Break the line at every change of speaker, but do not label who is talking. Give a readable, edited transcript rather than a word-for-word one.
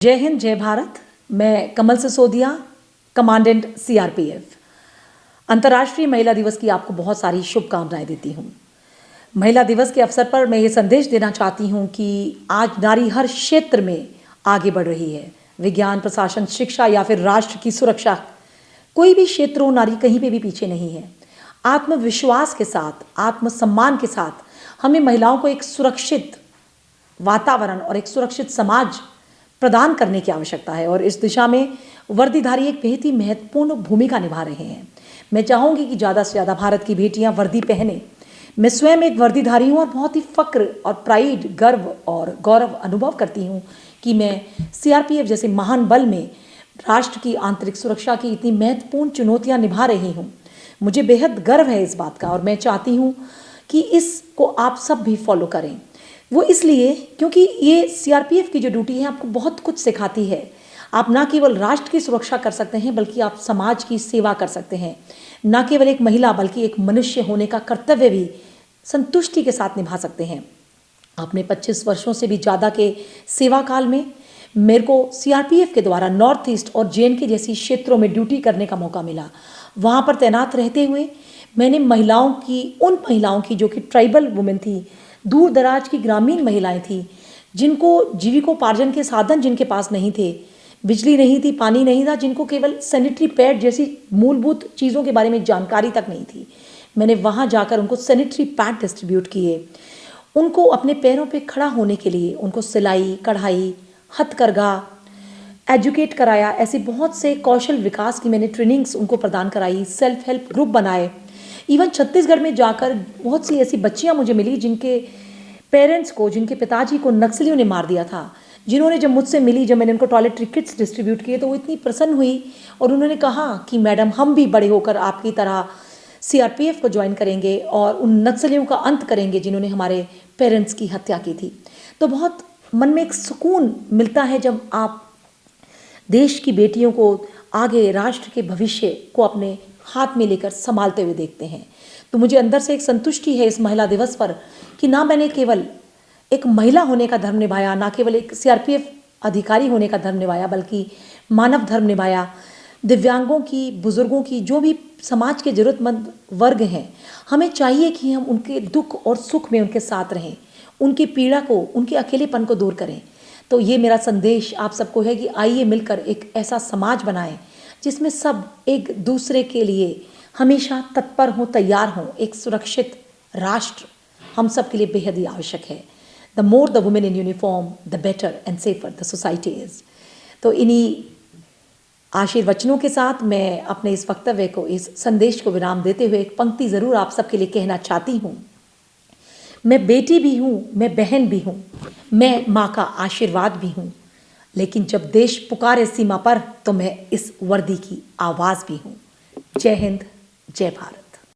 जय हिंद, जय भारत। मैं कमल सिसोदिया, कमांडेंट सीआरपीएफ। अंतर्राष्ट्रीय महिला दिवस की आपको बहुत सारी शुभकामनाएं देती हूँ। महिला दिवस के अवसर पर मैं ये संदेश देना चाहती हूँ कि आज नारी हर क्षेत्र में आगे बढ़ रही है। विज्ञान, प्रशासन, शिक्षा या फिर राष्ट्र की सुरक्षा, कोई भी क्षेत्र हो, नारी कहीं पे भी पीछे नहीं है। आत्मविश्वास के साथ, आत्मसम्मान के साथ हमें महिलाओं को एक सुरक्षित वातावरण और एक सुरक्षित समाज प्रदान करने की आवश्यकता है और इस दिशा में वर्दीधारी एक बेहद ही महत्वपूर्ण भूमिका निभा रहे हैं। मैं चाहूँगी कि ज़्यादा से ज़्यादा भारत की बेटियां वर्दी पहने। मैं स्वयं एक वर्दीधारी हूँ और बहुत ही फ़क्र और प्राइड, गर्व और गौरव अनुभव करती हूँ कि मैं सीआरपीएफ जैसे महान बल में राष्ट्र की आंतरिक सुरक्षा की इतनी महत्वपूर्ण चुनौतियाँ निभा रही हूँ। मुझे बेहद गर्व है इस बात का और मैं चाहती हूँ कि इसको आप सब भी फॉलो करें। वो इसलिए क्योंकि ये सीआरपीएफ की जो ड्यूटी है आपको बहुत कुछ सिखाती है। आप ना केवल राष्ट्र की सुरक्षा कर सकते हैं बल्कि आप समाज की सेवा कर सकते हैं। ना केवल एक महिला बल्कि एक मनुष्य होने का कर्तव्य भी संतुष्टि के साथ निभा सकते हैं। अपने 25 वर्षों से भी ज़्यादा के सेवा काल में मेरे को सीआरपीएफ के द्वारा नॉर्थ ईस्ट और जेएनके जैसी क्षेत्रों में ड्यूटी करने का मौका मिला। वहाँ पर तैनात रहते हुए मैंने उन महिलाओं की जो कि ट्राइबल वुमेन थी, दूर दराज की ग्रामीण महिलाएं थी, जिनको जीविकोपार्जन के साधन जिनके पास नहीं थे, बिजली नहीं थी, पानी नहीं था, जिनको केवल सैनिटरी पैड जैसी मूलभूत चीज़ों के बारे में जानकारी तक नहीं थी। मैंने वहाँ जाकर उनको सैनिटरी पैड डिस्ट्रीब्यूट किए। उनको अपने पैरों पे खड़ा होने के लिए उनको सिलाई, कढ़ाई, हथकरघा एजुकेट कराया। ऐसे बहुत से कौशल विकास की मैंने ट्रेनिंग्स उनको प्रदान कराई। सेल्फ हेल्प ग्रुप बनाए। इवन छत्तीसगढ़ में जाकर बहुत सी ऐसी बच्चियां मुझे मिली जिनके पेरेंट्स को, जिनके पिताजी को नक्सलियों ने मार दिया था, जिन्होंने जब मुझसे मिली, जब मैंने उनको टॉयलेटरी किट्स डिस्ट्रीब्यूट किए तो वो इतनी प्रसन्न हुई और उन्होंने कहा कि मैडम, हम भी बड़े होकर आपकी तरह सीआरपीएफ को ज्वाइन करेंगे और उन नक्सलियों का अंत करेंगे जिन्होंने हमारे पेरेंट्स की हत्या की थी। तो बहुत मन में एक सुकून मिलता है जब आप देश की बेटियों को आगे राष्ट्र के भविष्य को अपने हाथ में लेकर संभालते हुए देखते हैं। तो मुझे अंदर से एक संतुष्टि है इस महिला दिवस पर कि ना मैंने केवल एक महिला होने का धर्म निभाया, ना केवल एक सीआरपीएफ अधिकारी होने का धर्म निभाया, बल्कि मानव धर्म निभाया। दिव्यांगों की, बुजुर्गों की, जो भी समाज के जरूरतमंद वर्ग हैं, हमें चाहिए कि हम उनके दुख और सुख में उनके साथ रहें, उनकी पीड़ा को, उनके अकेलेपन को दूर करें। तो ये मेरा संदेश आप सबको है कि आइए मिलकर एक ऐसा समाज बनाएं जिसमें सब एक दूसरे के लिए हमेशा तत्पर हों, तैयार हों। एक सुरक्षित राष्ट्र हम सब के लिए बेहद ही आवश्यक है। The more the women in uniform, the better and safer the society is. तो इन्हीं आशीर्वचनों के साथ मैं अपने इस वक्तव्य को, इस संदेश को विराम देते हुए एक पंक्ति ज़रूर आप सबके लिए कहना चाहती हूँ। मैं बेटी भी हूँ, मैं बहन भी हूँ, मैं माँ का आशीर्वाद भी हूँ, लेकिन जब देश पुकारे सीमा पर तो मैं इस वर्दी की आवाज़ भी हूँ। जय हिंद, जय भारत।